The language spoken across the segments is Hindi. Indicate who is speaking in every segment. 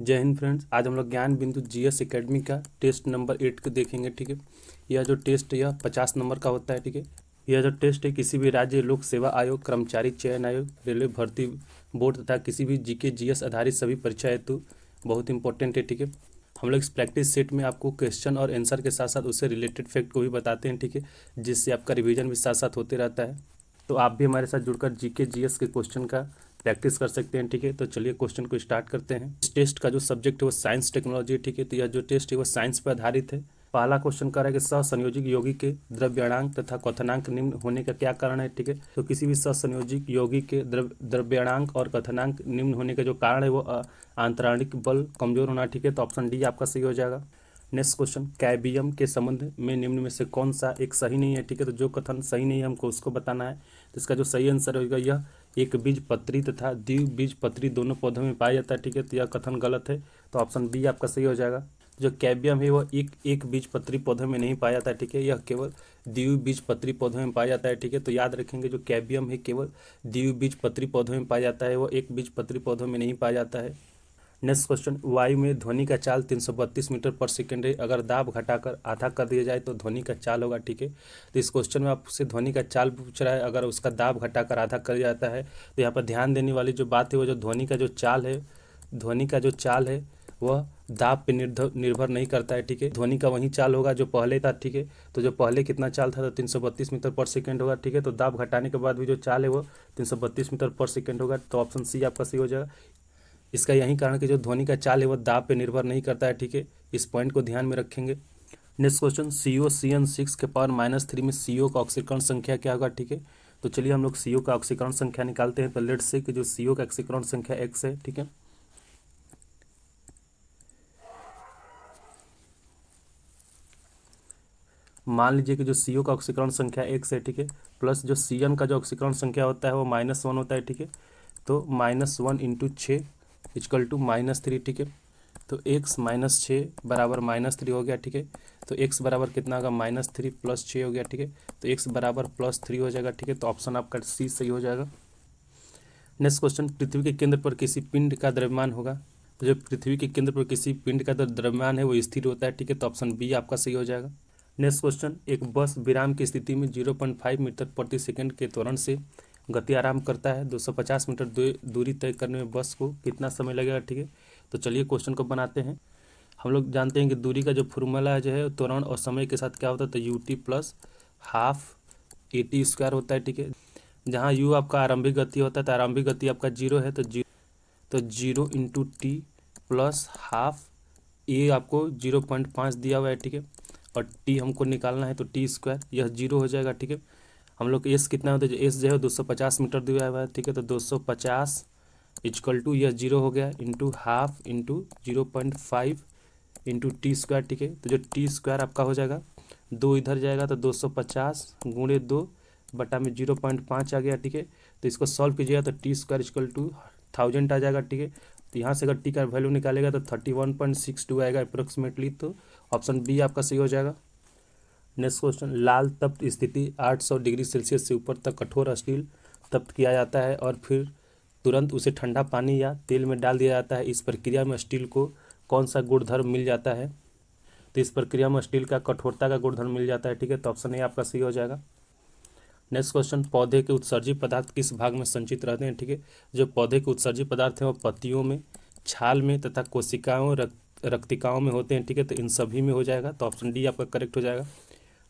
Speaker 1: जय हिंद फ्रेंड्स। आज हम लोग ज्ञान बिंदु जीएस एकेडमी का टेस्ट नंबर 8 को देखेंगे। ठीक है, यह जो टेस्ट है यह 50 नंबर का होता है। ठीक है, यह जो टेस्ट है किसी भी राज्य लोक सेवा आयोग, कर्मचारी चयन आयोग, रेलवे भर्ती बोर्ड तथा किसी भी जीके जीएस आधारित सभी परीक्षा हेतु बहुत इंपॉर्टेंट है। ठीक है, हम लोग इस प्रैक्टिस सेट में आपको क्वेश्चन और आंसर के साथ साथ उससे रिलेटेड फैक्ट को भी बताते हैं। ठीक है, जिससे आपका रिवीजन भी साथ साथ होते रहता है। तो आप भी हमारे साथ जुड़कर जीके जीएस के क्वेश्चन का प्रैक्टिस कर सकते हैं। ठीक है, तो चलिए क्वेश्चन को स्टार्ट करते हैं। इस टेस्ट का जो सब्जेक्ट है वो साइंस टेक्नोलॉजी है। ठीक है, तो यह जो टेस्ट है वो साइंस पर आधारित है। पहला क्वेश्चन कर रहा है कि सहसंयोजिक यौगिक के द्रव्यणांक तथा क्वथनांक निम्न होने का क्या कारण है। ठीक है, तो किसी भी सहसंयोजिक यौगिक के द्रव्यणांक और क्वथनांक निम्न होने का जो कारण है वो आंतराणिक बल कमजोर होना। ठीक है, तो ऑप्शन डी आपका सही हो जाएगा। नेक्स्ट क्वेश्चन, कैबियम के संबंध में निम्न में से कौन सा एक सही नहीं है। ठीक है, तो जो कथन सही नहीं है हमको उसको बताना है। तो इसका जो सही आंसर होगा यह एक बीजपत्री तथा द्विबीजपत्री दोनों पौधों में पाया जाता है। ठीक है, तो यह कथन गलत है, तो ऑप्शन बी आपका सही हो जाएगा। जो कैबियम है वह एक बीजपत्री पौधे में नहीं पाया जाता है। ठीक है, यह केवल द्विबीजपत्री पौधों में पाया जाता है। ठीक है, तो याद रखेंगे जो कैबियम है केवल द्विबीजपत्री पौधों में पाया जाता है, वह एक बीजपत्री पौधों में नहीं पाया जाता है। नेक्स्ट क्वेश्चन, वायु में ध्वनि का चाल 332 मीटर पर सेकेंड है। अगर दाब घटाकर आधा कर दिया जाए तो ध्वनि का चाल होगा। ठीक है, तो इस क्वेश्चन में आपसे ध्वनि का चाल पूछ रहा है। अगर उसका दाब घटाकर आधा कर जाता है तो यहाँ पर ध्यान देने वाली जो बात है वो जो ध्वनि का जो चाल है वह दाब पे निर्भर नहीं करता है। ठीक है, ध्वनि का वही चाल होगा जो पहले था। ठीक है, तो जो पहले कितना चाल था तो 332 मीटर पर सेकेंड होगा। ठीक है, तो दाब घटाने के बाद भी जो चाल है वो 332 मीटर पर सेकेंड होगा, तो ऑप्शन सी आपका सही हो जाएगा। इसका यही कारण कि जो ध्वनि का चाल है वो दाब पे निर्भर नहीं करता है। ठीक है, इस पॉइंट को ध्यान में रखेंगे। नेक्स्ट क्वेश्चन, CO CN6 के पावर -3 में CO का ऑक्सीकरण संख्या क्या होगा। ठीक है, तो चलिए हम लोग CO का ऑक्सीकरण संख्या निकालते हैं। तो लेट्स से कि जो CO का ऑक्सीकरण संख्या x है। ठीक है, मान लीजिए कि जो CO का ऑक्सीकरण संख्या x है। ठीक है, प्लस जो CN का जो ऑक्सीकरण संख्या होता है वो -1 होता है। ठीक है, तो -1 इंटू 6 इक्वल टू -3। ठीक है, तो x -6 बराबर -3 हो गया। ठीक है, तो x बराबर कितना होगा -3 + 6 हो गया। ठीक है, तो x बराबर +3 हो जाएगा। ठीक है, तो ऑप्शन आपका सी सही हो जाएगा। नेक्स्ट क्वेश्चन, पृथ्वी के केंद्र पर किसी पिंड का द्रव्यमान होगा। तो जो पृथ्वी के केंद्र पर किसी पिंड का द्रव्यमान है वो स्थिर होता है। ठीक है, तो ऑप्शन बी आपका सही हो जाएगा। नेक्स्ट क्वेश्चन, एक बस विराम की स्थिति में 0.5 मीटर प्रति सेकंड के त्वरण से गति आरंभ करता है। 250 मीटर दूरी तय करने में बस को कितना समय लगेगा। ठीक है, तो चलिए क्वेश्चन को बनाते हैं। हम लोग जानते हैं कि दूरी का जो फॉर्मूला जो है त्वरण और समय के साथ क्या होता है, तो UT + हाफ AT² होता है। ठीक है, जहाँ U आपका आरंभिक गति होता है तो आरंभिक गति आपका 0 है, तो 0 इंटू टी प्लस हाफ ए आपको 0.5 दिया हुआ है। ठीक है, और टी हमको निकालना है तो T², यह 0 हो जाएगा। ठीक है, हम लोग एस कितना होता है, एस जो है 250 मीटर दिया हुआ है। ठीक है, तो 250 इक्वल टू यह 0 हो गया into half into 0.5 into T²। ठीक है, तो जो T² आपका हो जाएगा 2 इधर जाएगा तो 250 गुणे 2 बटा में 0.5 आ गया। ठीक है, तो इसको सॉल्व कीजिएगा तो T² इक्वल टू 1000 आ जाएगा। ठीक है, तो यहाँ से अगर टी का वैल्यू निकालेगा तो 31.62 आएगा अप्रोक्सीमेटली, तो ऑप्शन बी आपका सही हो जाएगा। नेक्स्ट क्वेश्चन, लाल तप्त स्थिति 800 डिग्री सेल्सियस से ऊपर तक कठोर स्टील तप्त किया जाता है और फिर तुरंत उसे ठंडा पानी या तेल में डाल दिया जाता है। इस प्रक्रिया में स्टील को कौन सा गुणधर्म मिल जाता है। तो इस प्रक्रिया में स्टील का कठोरता का गुणधर्म मिल जाता है। ठीक है, तो ऑप्शन ए आपका सही हो जाएगा। नेक्स्ट क्वेश्चन, पौधे के उत्सर्जी पदार्थ किस भाग में संचित रहते हैं। ठीक है, जो पौधे के उत्सर्जी पदार्थ हैं वो पत्तियों में, छाल में तथा कोशिकाओं रक्तिकाओं में होते हैं। ठीक है, तो इन सभी में हो जाएगा, तो ऑप्शन डी आपका करेक्ट हो जाएगा।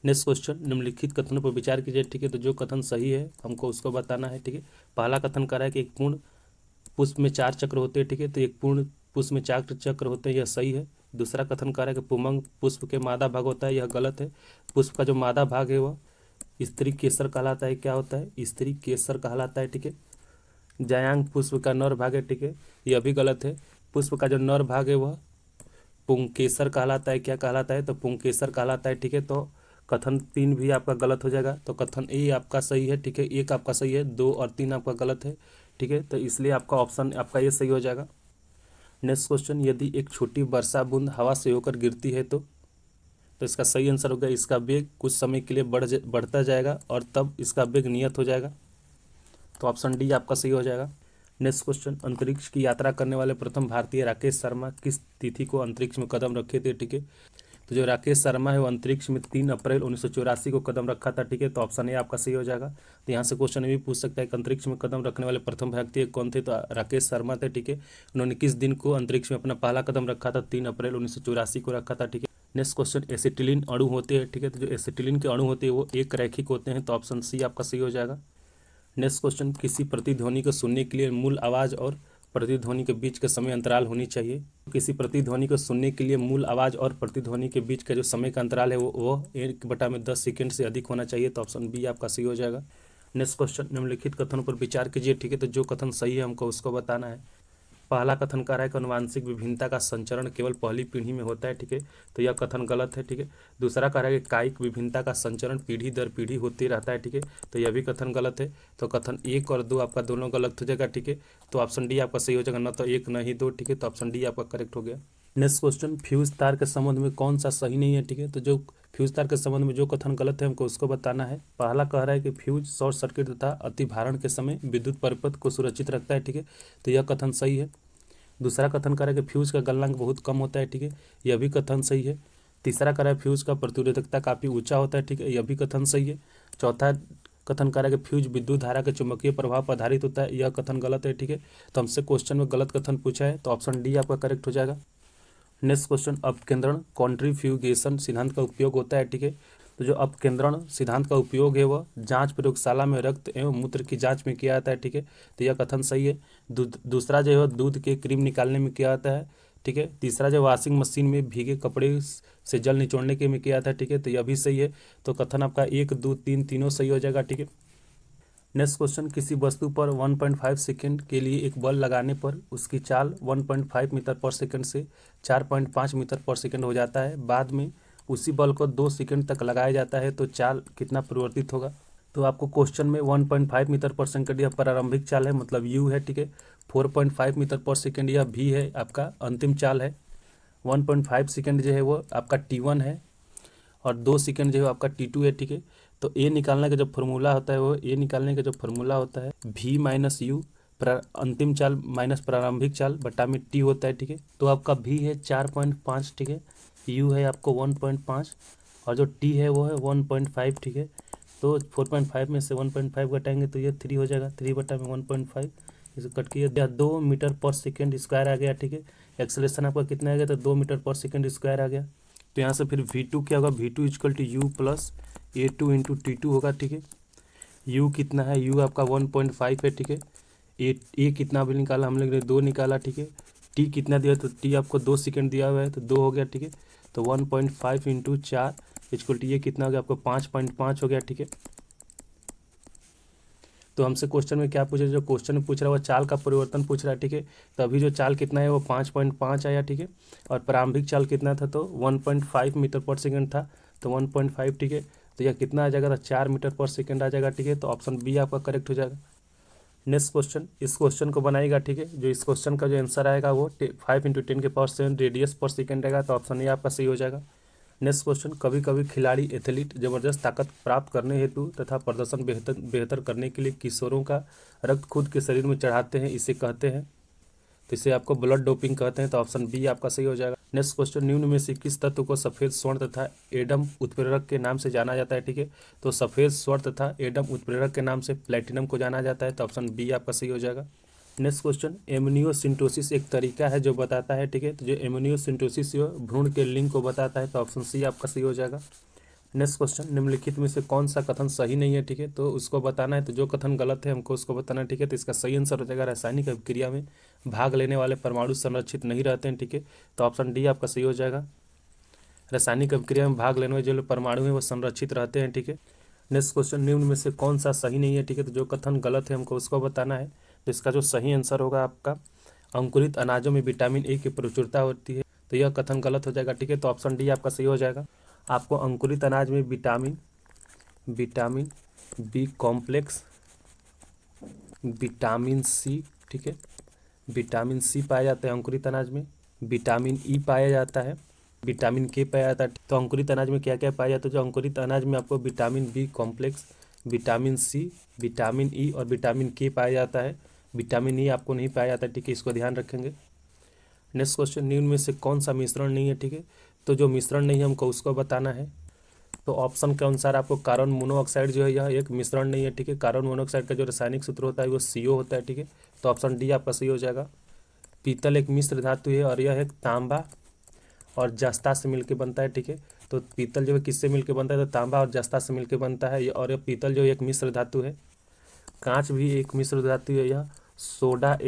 Speaker 1: नेक्स्ट क्वेश्चन, निम्नलिखित कथनों पर विचार कीजिए। ठीक है, तो जो कथन सही है हमको उसको बताना है। ठीक है, पहला कथन कर रहा है कि एक पूर्ण पुष्प में 4 चक्र होते हैं। ठीक है, तो एक पूर्ण पुष्प में 4 चक्र होते हैं, यह सही है। दूसरा कथन कर रहा है कि पुमंग पुष्प के मादा भाग होता है, यह गलत है। पुष्प का जो मादा भाग है वह स्त्री केसर कहलाता है। क्या होता है, स्त्री केसर कहलाता है। ठीक है, जायांग पुष्प का नर भाग है। ठीक है, यह भी गलत है। पुष्प का जो नर भाग है वह पुंकेसर कहलाता है। क्या कहलाता है, तो पुंकेसर कहलाता है। ठीक है, तो कथन 3 भी आपका गलत हो जाएगा, तो कथन ए आपका सही है। ठीक है, 1 आपका सही है, 2 और 3 आपका गलत है। ठीक है, तो इसलिए आपका ऑप्शन आपका ये सही हो जाएगा। नेक्स्ट क्वेश्चन, यदि एक छोटी वर्षा बूंद हवा से होकर गिरती है तो इसका सही आंसर होगा इसका वेग कुछ समय के लिए बढ़ता जाएगा और तब इसका वेग नियत हो जाएगा, तो ऑप्शन डी आपका सही हो जाएगा। नेक्स्ट क्वेश्चन, अंतरिक्ष की यात्रा करने वाले प्रथम भारतीय राकेश शर्मा किस तिथि को अंतरिक्ष में कदम रखे थे, ठीक है। तो जो राकेश शर्मा है वो अंतरिक्ष में 3 अप्रैल 1984 को कदम रखा था, ठीक है। तो ऑप्शन ए आपका सही हो जाएगा। तो यहाँ से क्वेश्चन ये भी पूछ सकता है कि अंतरिक्ष में कदम रखने वाले प्रथम व्यक्ति कौन थे, तो राकेश शर्मा थे, ठीक है। उन्होंने किस दिन को अंतरिक्ष में अपना पहला कदम रखा था, 3 अप्रैल 1984 को रखा था, ठीक है। नेक्स्ट क्वेश्चन, एसिटिलीन अणु होते हैं, ठीक है। तो जो एसिटिलीन के अणु होते हैं वो एक रैखिक होते हैं, तो ऑप्शन सी आपका सही हो जाएगा। नेक्स्ट क्वेश्चन, किसी प्रतिध्वनि को सुनने के लिए मूल आवाज़ और प्रतिध्वनि के बीच का समय अंतराल होनी चाहिए। किसी प्रतिध्वनि को सुनने के लिए मूल आवाज़ और प्रतिध्वनि के बीच का जो समय का अंतराल है वो 1/10 सेकेंड से अधिक होना चाहिए, तो ऑप्शन बी आपका सही हो जाएगा। नेक्स्ट क्वेश्चन, निम्नलिखित कथनों पर विचार कीजिए, ठीक है। तो जो कथन सही है हमको उसको बताना है। पहला कथन कह रहा है कि अनुवांशिक विभिन्नता का संचरण केवल पहली पीढ़ी में होता है, ठीक है। तो यह कथन गलत है, ठीक है। दूसरा कह रहा है कि कायिक विभिन्नता का संचरण पीढ़ी दर पीढ़ी होते रहता है, ठीक है। तो यह भी कथन गलत है। तो कथन 1 और 2 आपका दोनों गलत हो जाएगा, ठीक है। तो ऑप्शन डी आपका सही हो जाएगा, न तो 1 न ही 2, ठीक है। तो ऑप्शन डी आपका करेक्ट हो गया। नेक्स्ट क्वेश्चन, फ्यूज तार के संबंध में कौन सा सही नहीं है, ठीक है। तो जो फ्यूज तार के संबंध में जो कथन गलत है हमको उसको बताना है। पहला कह रहा है कि फ्यूज शॉर्ट सर्किट तथा अतिभारण के समय विद्युत परिपथ को सुरक्षित रखता है, ठीक है। तो यह कथन सही है। दूसरा कथन कर रहा है कि फ्यूज का गलनांक बहुत कम होता है, ठीक है। यह भी कथन सही है। तीसरा कर रहा है फ्यूज का प्रतिरोधकता काफ़ी ऊंचा होता है, ठीक है। यह भी कथन सही है। चौथा कथन कर रहा है कि फ्यूज विद्युत धारा के चुंबकीय प्रभाव पर आधारित होता है, यह कथन गलत है, ठीक है। तो हमसे क्वेश्चन में गलत कथन पूछा है, तो ऑप्शन डी आपका करेक्ट हो जाएगा। नेक्स्ट क्वेश्चन, अपकेंद्रण कॉन्ट्रीफ्यूगेशन सिद्धांत का उपयोग होता है, ठीक है। तो जो अपकेंद्रण सिद्धांत का उपयोग है वह जांच प्रयोगशाला में रक्त एवं मूत्र की जांच में किया जाता है, ठीक है। तो यह कथन सही है। दूसरा जो है दूध के क्रीम निकालने में किया जाता है, ठीक है। तीसरा जो वॉशिंग मशीन में भीगे कपड़े से जल निचोड़ने के में किया जाता है, ठीक है। तो यह भी सही है। तो कथन आपका 1, 2, 3 तीनों सही हो जाएगा, ठीक है। नेक्स्ट क्वेश्चन, किसी वस्तु पर 1.5 सेकेंड के लिए एक बल लगाने पर उसकी चाल 1.5 मीटर पर सेकेंड से 4.5 मीटर पर सेकेंड हो जाता है। बाद में उसी बल को 2 सेकेंड तक लगाया जाता है, तो चाल कितना परिवर्तित होगा। तो आपको क्वेश्चन में 1.5 मीटर पर सेकेंड यह प्रारंभिक चाल है, मतलब यू है, ठीक है। 4.5 मीटर पर सेकेंड यह भी है, आपका अंतिम चाल है। 1.5 सेकेंड जो है वो आपका T1 है और 2 सेकेंड जो है आपका T2 है, ठीक है। तो ए निकालने का जो फॉर्मूला होता है वो V माइनस यू अंतिम चाल माइनस प्रारंभिक चाल बटा में टी होता है, ठीक है। तो आपका V है 4.5, ठीक है। U है आपको 1.5 और जो T है वो है 1.5, ठीक है। तो 4.5 में से 1.5 घटाएंगे तो ये 3 हो जाएगा, 3 बटा में 1.5 इसे कट के 2 मीटर पर सेकेंड स्क्वायर आ गया, ठीक है। एक्सेलरेशन आपका कितना आ गया, तो 2 मीटर पर सेकेंड स्क्वायर आ गया। तो यहाँ से फिर V2 क्या होगा, V2 equal to u plus A2 into T2 होगा, ठीक है। U कितना है, U आपका 1.5 है, ठीक है। ए कितना भी निकाला हम लोग ने, 2 निकाला, ठीक है। T कितना दिया, तो T आपको 2 सेकेंड दिया हुआ है, तो 2 हो गया, ठीक है। तो 1.5 इंटू 4 इक्वल टू ये कितना हो गया आपको 5.5 हो गया, ठीक है। तो हमसे क्वेश्चन में क्या पूछा, जो क्वेश्चन में पूछ रहा है वो चाल का परिवर्तन पूछ रहा है, ठीक है। तो अभी जो चाल कितना है वो 5.5 आया, ठीक है। और प्रारंभिक चाल कितना था, तो 1.5 मीटर पर सेकेंड था, तो 1.5, ठीक है। तो यह कितना आ जाएगा, तो 4 मीटर पर सेकेंड आ जाएगा, ठीक है। तो ऑप्शन बी आपका करेक्ट हो जाएगा। नेक्स्ट क्वेश्चन, इस क्वेश्चन को बनाएगा, ठीक है। जो इस क्वेश्चन का जो आंसर आएगा वो 5 × 10⁻⁷ रेडियस पर सेकेंड आएगा, तो ऑप्शन ए आपका सही हो जाएगा। नेक्स्ट क्वेश्चन, कभी कभी खिलाड़ी एथलीट जबरदस्त ताकत प्राप्त करने हेतु तथा प्रदर्शन बेहतर करने के लिए किशोरों का रक्त खुद के शरीर में चढ़ाते हैं, इसे कहते हैं, तो इसे आपको ब्लड डोपिंग कहते हैं, तो ऑप्शन बी आपका सही हो जाएगा। नेक्स्ट क्वेश्चन, निम्न में से किस तत्व को सफ़ेद स्वर्ण तथा एडम उत्प्रेरक के नाम से जाना जाता है, ठीक है। तो सफ़ेद स्वर्ण तथा एडम उत्प्रेरक के नाम से प्लेटिनम को जाना जाता है, तो ऑप्शन बी आपका सही हो जाएगा। नेक्स्ट क्वेश्चन, एमनियोसिंटोसिस एक तरीका है जो बताता है, ठीक है। तो जो एमनियोसिंटोसिस भ्रूण के लिंग को बताता है, तो ऑप्शन सी आपका सही हो जाएगा। नेक्स्ट क्वेश्चन, निम्नलिखित में से कौन सा कथन सही नहीं है, ठीक है। तो उसको बताना है, तो जो कथन गलत है हमको उसको बताना है, ठीक है। तो इसका सही आंसर हो जाएगा, रासायनिक अभिक्रिया में भाग लेने वाले परमाणु संरक्षित नहीं रहते हैं, ठीक है। तो ऑप्शन डी आपका सही हो जाएगा। रासायनिक अभिक्रिया में भाग लेने वाले जो परमाणु हैं वो संरक्षित रहते हैं, ठीक है। नेक्स्ट क्वेश्चन, निम्न में से कौन सा सही नहीं है, ठीक है। तो जो कथन गलत है हमको उसको बताना है। तो इसका जो सही आंसर होगा आपका, अंकुरित अनाजों में विटामिन ए की प्रचुरता होती है, तो यह कथन गलत हो जाएगा, ठीक है। तो ऑप्शन डी आपका सही हो जाएगा। आपको अंकुरित अनाज में vitamin B complex, vitamin C, ठीक है, विटामिन सी पाया जाता है अंकुरित अनाज में, विटामिन ई पाया जाता है, विटामिन के पाया जाता है। तो अंकुरित अनाज में क्या क्या पाया जाता है, जो अंकुरित अनाज में आपको vitamin B complex, vitamin C, vitamin E और विटामिन के पाया जाता है। विटामिन ई आपको नहीं पाया जाता है, ठीक है, इसको ध्यान रखेंगे। नेक्स्ट क्वेश्चन, निम्न में से कौन सा मिश्रण नहीं है, ठीक है, तो जो मिश्रण नहीं है हमको उसको बताना है। तो ऑप्शन के अनुसार आपको कार्बन मोनोऑक्साइड जो है यह एक मिश्रण नहीं है, ठीक है। कार्बन मोनोऑक्साइड का जो रासायनिक सूत्र होता है वो CO होता है, ठीक है, तो ऑप्शन डी आपका सही हो जाएगा। पीतल एक मिश्र धातु है और यह एक तांबा और जस्ता से मिलकर बनता है, ठीक है। तो पीतल जो है किससे मिलकर बनता है, तो तांबा और जस्ता से मिलकर बनता है, और यह पीतल जो एक मिश्र धातु है। कांच भी एक मिश्र धातु है, यह सोडा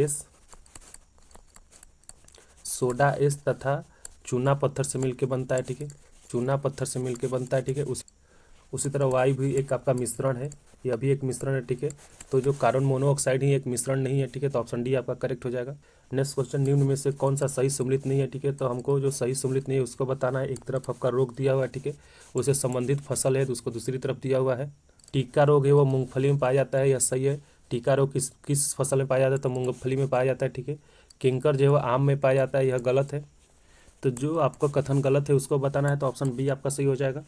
Speaker 1: एस तथा चूना पत्थर से मिलकर बनता है, ठीक है, चूना पत्थर से मिलकर बनता है, ठीक है। उसी तरह वायु भी एक आपका मिश्रण है, यह भी एक मिश्रण है, ठीक है। तो जो कार्बन मोनोऑक्साइड ही एक मिश्रण नहीं है, ठीक है, तो ऑप्शन डी आपका करेक्ट हो जाएगा। नेक्स्ट क्वेश्चन, निम्न में से कौन सा सही सम्मिलित नहीं है, ठीक है, तो हमको जो सही सम्मिलित नहीं है उसको बताना है। एक तरफ आपका रोग दिया हुआ है, ठीक है, उससे संबंधित फसल है, तो उसको दूसरी तरफ दिया हुआ है। टीका रोग है वो मूंगफली में पाया जाता है, यह सही है। टीका रोग किस किस फसल में पाया जाता है, तो मूंगफली में पाया जाता है, ठीक है। कैंकर जो है वो आम में पाया जाता है, यह गलत है। तो जो आपका कथन गलत है उसको बताना है, तो ऑप्शन बी आपका सही हो जाएगा।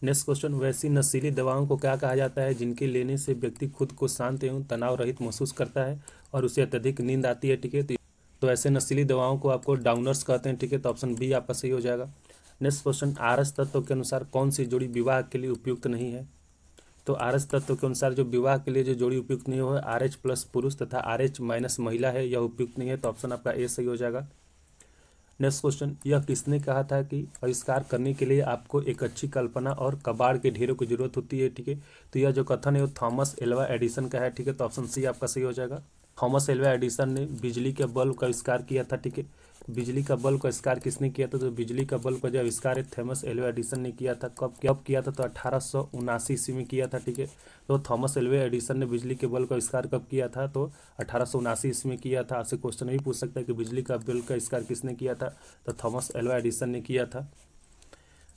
Speaker 1: नेक्स्ट क्वेश्चन, वैसी नशीली दवाओं को क्या कहा जाता है जिनके लेने से व्यक्ति खुद को शांत एवं तनाव रहित महसूस करता है और उसे अत्यधिक नींद आती है, ठीक है। तो ऐसे नशीली दवाओं को आपको डाउनर्स कहते हैं, ठीक है, तो ऑप्शन बी आपका सही हो जाएगा। नेक्स्ट क्वेश्चन, आरएस तत्व के अनुसार कौन सी जोड़ी विवाह के लिए उपयुक्त नहीं है, तो आरएस तत्व के अनुसार जो विवाह के लिए जो जोड़ी उपयुक्त नहीं हो, RH+ पुरुष तथा RH- महिला है, यह उपयुक्त नहीं है, तो ऑप्शन आपका ए सही हो जाएगा। नेक्स्ट क्वेश्चन, यह किसने कहा था कि आविष्कार करने के लिए आपको एक अच्छी कल्पना और कबाड़ के ढेरों की जरूरत होती है, ठीक है। तो यह जो कथन है वो थॉमस एल्वा एडिसन का है, ठीक है, तो ऑप्शन सी आपका सही हो जाएगा। थॉमस एल्वा एडिसन ने बिजली के बल्ब का आविष्कार किया था, ठीक है। बिजली का बल्ब का आविष्कार किसने किया था, तो बिजली का बल्ब का जो आविष्कार है थॉमस एल्वा एडिसन ने किया था। कब किया था, तो 1879 ईस्वी में किया था, ठीक है। तो थॉमस एल्वा एडिसन ने बिजली के बल्ब का आविष्कार कब किया था, तो 1879 ईस्वी में किया था। आपसे क्वेश्चन भी पूछ सकता है कि बिजली का बल्ब का आविष्कार किसने किया था, तो थॉमस एल्वा एडिसन ने किया था।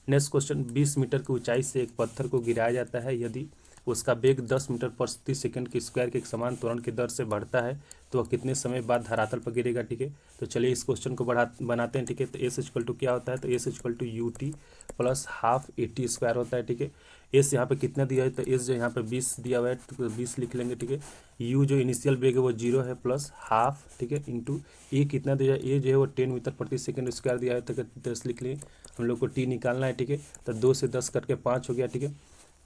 Speaker 1: नेक्स्ट क्वेश्चन, 20 मीटर की ऊंचाई से एक पत्थर को गिराया जाता है, यदि उसका वेग 10 मीटर प्रति सेकंड के स्क्वायर के एक समान त्वरण की दर से बढ़ता है तो वह कितने समय बाद धरातल पर गिरेगा, ठीक है। तो चलिए इस क्वेश्चन को बनाते हैं, ठीक है। तो एस इक्वल टू क्या होता है, तो S equal to UT plus half AT² होता है, ठीक है। एस यहाँ पे कितना दिया है, तो एस जो यहाँ पे 20 दिया हुआ है, तो 20 लिख लेंगे, ठीक है। यू जो इनिशियल वेग है वो 0 है, प्लस हाफ, ठीक है, इंटू ए कितना दिया है, ए जो है वो 10 मीटर प्रति सेकंड स्क्वायर दिया है, तो 10 लिख लिए। हम लोग को टी निकालना है, ठीक है। तो 2 से 10 कट के 5 हो गया, ठीक है।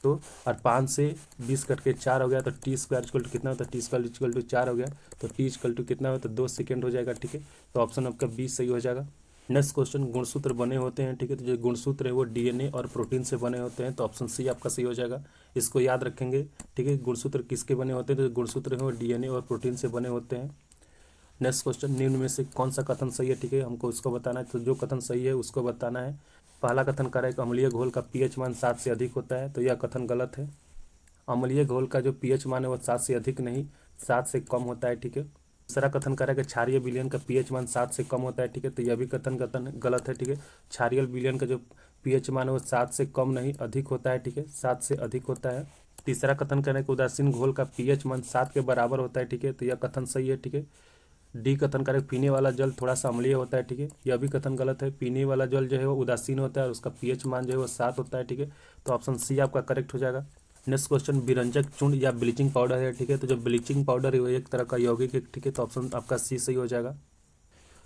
Speaker 1: तो और 5 से 20 कट के 4 हो गया, तो T² इक्वल टू कितना होता है, T² इक्वल टू 4 हो गया, तो T इक्वल टू कितना हो, तो 2 सेकेंड हो जाएगा, ठीक है। तो ऑप्शन आपका 20 सही हो जाएगा। नेक्स्ट क्वेश्चन, गुणसूत्र बने होते हैं, ठीक है, तो जो गुणसूत्र है वो DNA और प्रोटीन से बने होते हैं, तो ऑप्शन सी आपका सही हो जाएगा। इसको याद रखेंगे, ठीक है। गुणसूत्र किसके बने होते हैं, तो गुणसूत्र है वो DNA और प्रोटीन से बने होते हैं। नेक्स्ट क्वेश्चन, निम्न में से कौन सा कथन सही है, ठीक है, हमको उसको बताना है। तो जो कथन सही है उसको बताना है। पहला कथन कर रहा है कि अम्लीय घोल का pH मान 7 से अधिक होता है, तो यह कथन गलत है। अम्लीय घोल का जो pH मान है वो 7 से अधिक नहीं 7 से कम होता है, ठीक है। दूसरा कथन कर रहा है कि क्षारीय विलयन का pH मान 7 से कम होता है, ठीक है, तो यह भी कथन गलत है, ठीक है। क्षारीय विलयन का जो pH मान है वो 7 से कम नहीं अधिक होता है, ठीक है, 7 से अधिक होता है। तीसरा कथन कर रहा है कि उदासीन घोल का pH मान 7 के बराबर होता है, ठीक है, तो यह कथन सही है, ठीक है। डी कथन करे पीने वाला जल थोड़ा सा अम्लीय होता है, ठीक है, यह भी कथन गलत है। पीने वाला जल जो है वो उदासीन होता है और उसका pH मान जो है वो 7 होता है, ठीक है, तो ऑप्शन सी आपका करेक्ट हो जाएगा। नेक्स्ट क्वेश्चन, विरंजक चूर्ण या ब्लीचिंग पाउडर है, ठीक है, तो जो ब्लीचिंग पाउडर है वो एक तरह का यौगिक है, ठीक है, तो ऑप्शन आपका सी सही हो जाएगा।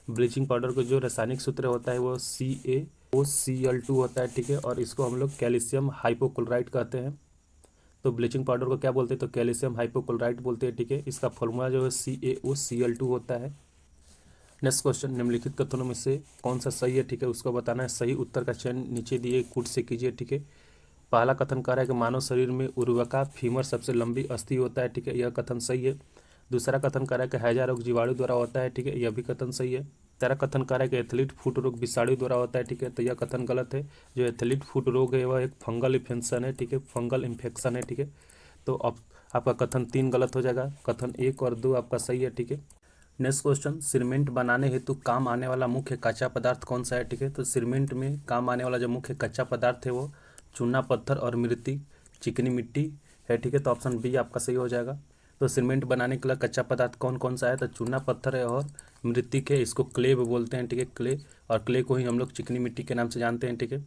Speaker 1: ब्लीचिंग पाउडर का जो रासायनिक सूत्र होता है वो CaOCl2 होता है, ठीक है, और इसको हम लोग कैल्शियम हाइपोक्लोराइड कहते हैं। तो ब्लीचिंग पाउडर को क्या बोलते हैं, तो कैल्शियम हाइपोक्लोराइड बोलते हैं, ठीक है। इसका फॉर्मूला जो है CaOCl2 होता है। नेक्स्ट क्वेश्चन, निम्नलिखित कथनों में से कौन सा सही है, ठीक है, उसको बताना है। सही उत्तर का चयन नीचे दिए कूट से कीजिए, ठीक है। पहला कथन कह रहा है कि मानव शरीर में उर्वका फीमर सबसे लंबी अस्थि होता है, ठीक है, यह कथन सही है। दूसरा कथन कह रहा है कि हैजा रोग जीवाणु द्वारा होता है, ठीक है, यह भी कथन सही है। तीसरा कथन कह रहा है कि एथलीट फुट रोग विषाणु द्वारा होता है, ठीक है, तो यह कथन गलत है। जो एथलीट फुट रोग है वह एक फंगल इन्फेक्शन है, ठीक है, फंगल इन्फेक्शन है, ठीक है। तो अब आपका कथन 3 गलत हो जाएगा, कथन 1 और 2 आपका सही है, ठीक है। नेक्स्ट क्वेश्चन, सीमेंट बनाने हेतु काम आने वाला मुख्य कच्चा पदार्थ कौन सा है, ठीक है, तो सीमेंट में काम आने वाला जो मुख्य कच्चा पदार्थ है वो चूना पत्थर और मृति चिकनी मिट्टी है, ठीक है, तो ऑप्शन बी आपका सही हो जाएगा। तो सीमेंट बनाने के लिए कच्चा पदार्थ कौन कौन सा है, तो चूना पत्थर है और मृतिक है, इसको क्ले बोलते हैं, ठीक है, क्ले, और क्ले को ही हम लोग चिकनी मिट्टी के नाम से जानते हैं, ठीक है।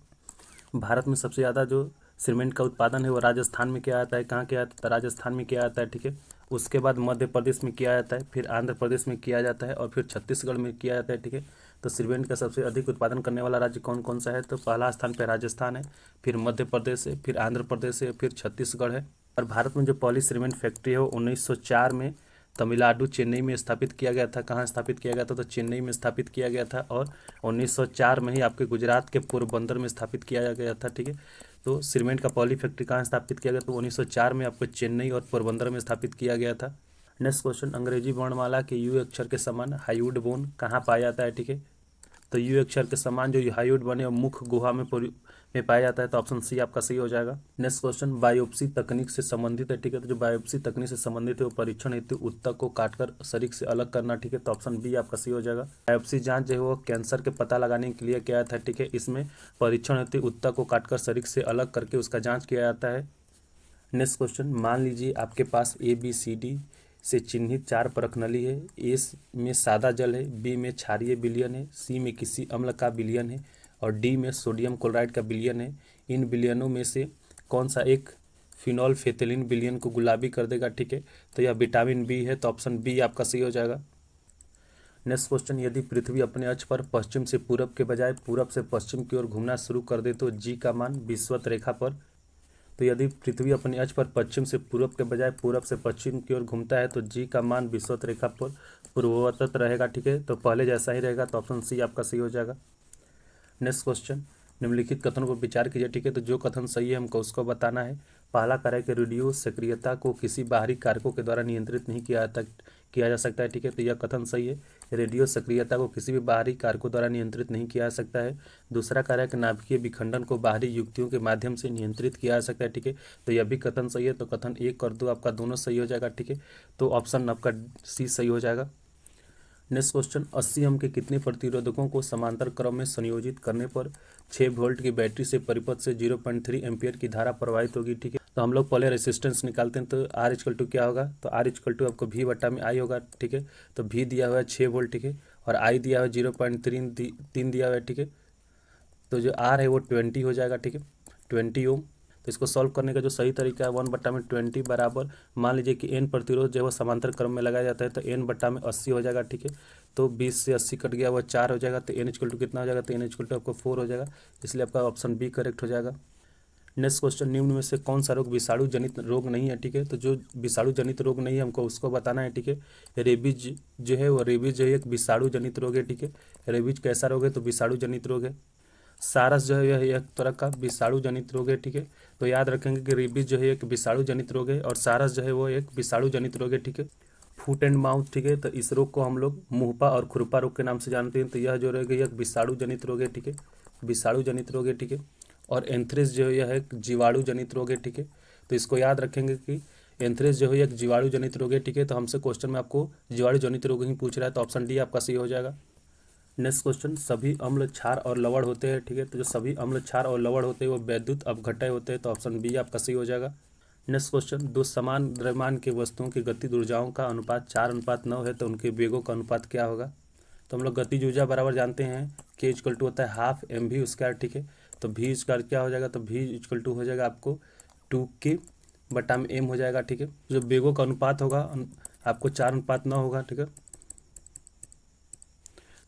Speaker 1: भारत में सबसे ज़्यादा जो सीमेंट का उत्पादन है वो राजस्थान में किया जाता है। कहाँ किया जाता है, राजस्थान में किया जाता है, ठीक है। उसके बाद मध्य प्रदेश में किया जाता है, फिर आंध्र प्रदेश में किया जाता है और फिर छत्तीसगढ़ में किया जाता है, ठीक है। तो सीमेंट का सबसे अधिक उत्पादन करने वाला राज्य कौन कौन सा है? तो पहला स्थान पे राजस्थान है, फिर मध्य प्रदेश है, फिर आंध्र प्रदेश है, फिर छत्तीसगढ़ है। और भारत में जो पहली सीमेंट फैक्ट्री है वो 1904 में तमिलनाडु चेन्नई में स्थापित किया गया था। कहाँ स्थापित किया गया था? तो चेन्नई में स्थापित किया गया था। और 1904 में ही आपके गुजरात के पोरबंदर में स्थापित किया गया था, ठीक है। तो सीमेंट का पहली फैक्ट्री कहाँ स्थापित किया गया? तो 1904 में आपको चेन्नई और पोरबंदर में स्थापित किया गया था। नेक्स्ट क्वेश्चन, अंग्रेजी वर्णमाला के यू अक्षर के समान हाइवुड बोन कहाँ पाया जाता है, ठीक है। तो यू अक्षर के समान जो हाइवुड बने और मुख गुहा में पाया जाता है, तो ऑप्शन सी आपका सही हो जाएगा। नेक्स्ट क्वेश्चन, बायोप्सी तकनीक से संबंधित है, ठीक है। तो जो बायोप्सी तकनीक से संबंधित है वो परीक्षण हेतु उत्तक को काटकर शरीर से अलग करना, ठीक है। तो ऑप्शन बी आपका सही हो जाएगा। बायोप्सी जांच जो है वो कैंसर के पता लगाने के लिए किया जाता है, ठीक है। इसमें परीक्षण हेतु उत्तक को काटकर शरीर से अलग करके उसका जाँच किया जाता है। नेक्स्ट क्वेश्चन, मान लीजिए आपके पास ABCD से चिन्हित 4 प्रश्नावली है। ए में सादा जल है, बी में क्षारीय विलयन है, सी में किसी अम्ल का विलयन है और डी में सोडियम क्लोराइड का विलयन है। इन विलयनों में से कौन सा एक फिनोल्फेथिलीन विलयन को गुलाबी कर देगा, ठीक है। तो यह विटामिन बी है, तो ऑप्शन बी आपका सही हो जाएगा। नेक्स्ट क्वेश्चन, यदि पृथ्वी अपने अक्ष पर पश्चिम से पूरब के बजाय पूरब से पश्चिम की ओर घूमना शुरू कर दे तो जी का मान विषुवत रेखा पर। तो यदि पृथ्वी अपने अक्ष पर पश्चिम से पूरब के बजाय पूरब से पश्चिम की ओर घूमता है तो जी का मान विषुवत रेखा पर पूर्ववत रहेगा, ठीक है। तो पहले जैसा ही रहेगा, तो ऑप्शन सी आपका सही हो जाएगा। नेक्स्ट क्वेश्चन, निम्नलिखित कथनों पर विचार कीजिए, ठीक है। तो जो कथन सही है हमको उसको बताना है। पहला कार्य कि रेडियो सक्रियता को किसी बाहरी कारकों के द्वारा नियंत्रित नहीं किया जा सकता है, ठीक है। तो यह कथन सही है। रेडियो सक्रियता को किसी भी बाहरी कारकों द्वारा नियंत्रित नहीं किया जा सकता है। दूसरा कार्य कि नाभिकीय विखंडन को बाहरी युक्तियों के माध्यम से नियंत्रित किया जा सकता है, ठीक है। तो यह भी कथन सही है। तो कथन 1 और 2 आपका दोनों सही हो जाएगा, ठीक है। तो ऑप्शन आपका सी सही हो जाएगा। नेक्स्ट क्वेश्चन, 80 ओम के कितने प्रतिरोधकों को समांतर क्रम में संयोजित करने पर 6 वोल्ट की बैटरी से परिपथ से 0.3 एम्पियर की धारा प्रवाहित होगी, ठीक है। तो हम लोग पहले रेसिस्टेंस निकालते हैं। तो आर इक्वल टू क्या होगा? तो आर इक्वल टू आपको V बटा में आई होगा, ठीक है। तो V दिया हुआ है 6 वोल्ट, ठीक है। और आई दिया हुआ है 0.3 दिया हुआ है, ठीक है। तो जो आर है वो 20 हो जाएगा, ठीक है, 20 ओम। तो इसको सॉल्व करने का जो सही तरीका है 1/20 बराबर, मान लीजिए कि n प्रतिरोध जो है वो समांतर क्रम में लगाया जाता है, तो n/80 हो जाएगा, ठीक है। तो 20 से 80 कट गया, वो 4 हो जाएगा। तो n इक्वल टू कितना हो जाएगा? तो n इक्वल टू आपको 4 हो जाएगा, इसलिए आपका ऑप्शन बी करेक्ट हो जाएगा। नेक्स्ट क्वेश्चन, निम्न में से कौन सा रोग विषाणु जनित रोग नहीं है, ठीक है। तो जो विषाणु जनित रोग नहीं है हमको उसको बताना है, ठीक है। रेबीज जो है वो रेबीज जो है एक विषाणु जनित रोग है, ठीक है। रेबीज कैसा रोग है? तो विषाणु जनित रोग है। सारस जो है यह एक तरह का विषाणु जनित रोग है, ठीक है। तो याद रखेंगे कि रेबीज जो है एक विषाणु जनित रोग है और सारस जो है वो एक विषाणु जनित रोग है, ठीक है। फुट एंड माउथ, ठीक है। तो इस रोग को हम लोग मुंहपा और खुरपा रोग के नाम से जानते हैं। तो यह जो रोग है एक विषाणु जनित रोग है, ठीक है, विषाणु जनित रोग है, ठीक है। और एंथ्रेक्स जो है यह एक जीवाणु जनित रोग है, ठीक है। तो इसको याद रखेंगे कि एंथ्रेक्स जो है एक जीवाणु जनित रोग है, ठीक है। तो हमसे क्वेश्चन में आपको जीवाणु जनित रोग ही पूछ रहा है, तो ऑप्शन डी आपका सही हो जाएगा। नेक्स्ट क्वेश्चन, सभी अम्ल क्षार और लवण होते हैं, ठीक है। तो जो सभी अम्ल क्षार और लवण होते हैं वो वैद्युत अपघटय होते हैं, तो ऑप्शन बी आपका सही हो जाएगा। नेक्स्ट क्वेश्चन, दो समान द्रव्यमान के वस्तुओं की गतिज ऊर्जाओं का अनुपात 4:9 है, तो उनके वेगों का अनुपात क्या होगा? तो हम लोग गतिज ऊर्जा बराबर जानते हैं के इक्वल टू होता है हाफ mv², ठीक है। तो v स्क्वायर क्या हो जाएगा? तो v इक्वल टू हो जाएगा आपको 2k/m हो जाएगा, ठीक है। जो वेगों का अनुपात होगा आपको 4:9 होगा, ठीक है।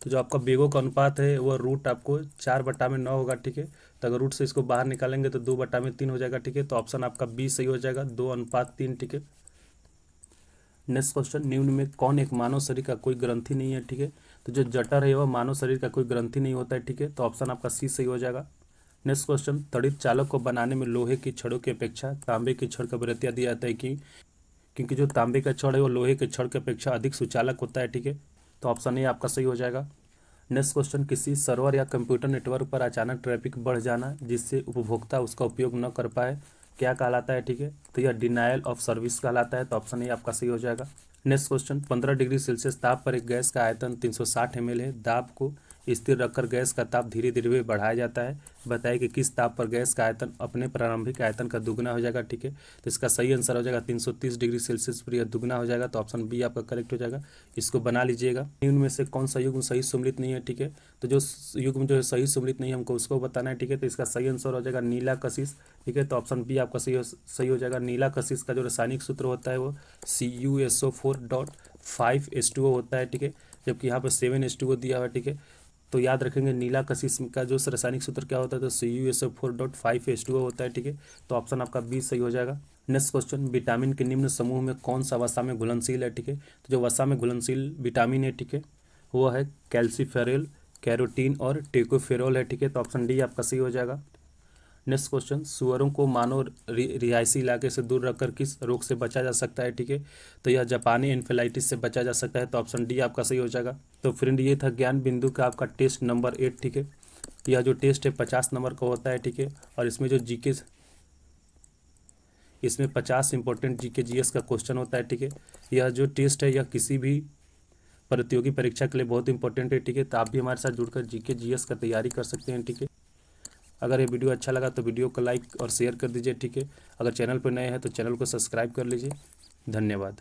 Speaker 1: तो जो आपका वेगों का अनुपात है वो रूट आपको 4/9 होगा, ठीक है। तो अगर रूट से इसको बाहर निकालेंगे तो 2/3 हो जाएगा, ठीक है। तो ऑप्शन आपका बी सही हो जाएगा, 2:3, ठीक है। नेक्स्ट क्वेश्चन, निम्न में कौन एक मानव शरीर का कोई ग्रंथि नहीं है, ठीक है। तो जो जठर है वह मानव शरीर का कोई ग्रंथि नहीं होता है, ठीक है। तो ऑप्शन आपका सी सही हो जाएगा। नेक्स्ट क्वेश्चन, तड़ित चालक को बनाने में लोहे की छड़ों की अपेक्षा तांबे की छड़ का वरीयता दिया जाता है कि क्योंकि जो तांबे का छड़ है वो लोहे के छड़ की अपेक्षा अधिक सुचालक होता है, ठीक है। तो ऑप्शन ए आपका सही हो जाएगा। नेक्स्ट क्वेश्चन, किसी सर्वर या कंप्यूटर नेटवर्क पर अचानक ट्रैफिक बढ़ जाना जिससे उपभोक्ता उसका उपयोग न कर पाए क्या कहलाता है, ठीक है। तो यह डिनायल ऑफ सर्विस कहलाता है, तो ऑप्शन ए आपका सही हो जाएगा। नेक्स्ट क्वेश्चन, 15 डिग्री सेल्सियस ताप पर एक गैस का आयतन 360 ml है। दाब को स्थिर रखकर गैस का ताप धीरे धीरे बढ़ाया जाता है। बताइए कि किस ताप पर गैस का आयतन अपने प्रारंभिक आयतन का दुगना हो जाएगा। ठीक है, तो इसका सही आंसर हो जाएगा 330 डिग्री सेल्सियस पर यह दुगना हो जाएगा। तो ऑप्शन बी आपका करेक्ट हो जाएगा। इसको बना लीजिएगा। इनमें से कौन सा युग्म सही सम्मिलित नहीं है। ठीक है, तो जो युग्म जो है सही सम्मिलित नहीं है हमको उसको बताना है। ठीक है, तो इसका सही आंसर हो जाएगा नीला कशिश। ठीक है, तो ऑप्शन बी आपका सही हो जाएगा। नीला कशिश का जो रासायनिक सूत्र होता है वो CuSO4.5H2O होता है। ठीक है, जबकि यहाँ पर 7H2O दिया हुआ है। ठीक है, तो याद रखेंगे नीला कशिश का जो रासायनिक सूत्र क्या होता है, तो CuSO4.5H2O होता है। ठीक है, तो ऑप्शन आपका बी सही हो जाएगा। नेक्स्ट क्वेश्चन, विटामिन के निम्न समूह में कौन सा वसा में घुलनशील है। ठीक है, तो जो वसा में घुलनशील विटामिन है, ठीक है, वो है कैल्सीफेरॉल, कैरोटीन और टेकोफेरॉल है। ठीक है, तो ऑप्शन डी आपका सही हो जाएगा। नेक्स्ट क्वेश्चन, सुअरों को मानव रिहायशी इलाके से दूर रखकर किस रोग से बचा जा सकता है। ठीक है, तो यह जापानी एन्फेलाइटिस से बचा जा सकता है। तो ऑप्शन डी आपका सही हो जाएगा। तो फ्रेंड ये था ज्ञान बिंदु का आपका टेस्ट नंबर 8। ठीक है, यह जो टेस्ट है 50 नंबर का होता है। ठीक है, और इसमें जो जीके, इसमें 50 इंपॉर्टेंट जीके जीएस का क्वेश्चन होता है। ठीक है, यह जो टेस्ट है यह किसी भी प्रतियोगी परीक्षा के लिए बहुत इंपॉर्टेंट है। ठीक है, तो आप भी हमारे साथ जुड़कर जीके जीएस का तैयारी कर सकते हैं। ठीक है, अगर ये वीडियो अच्छा लगा तो वीडियो को लाइक और शेयर कर दीजिए। ठीक है, अगर चैनल पर नए हैं तो चैनल को सब्सक्राइब कर लीजिए। धन्यवाद।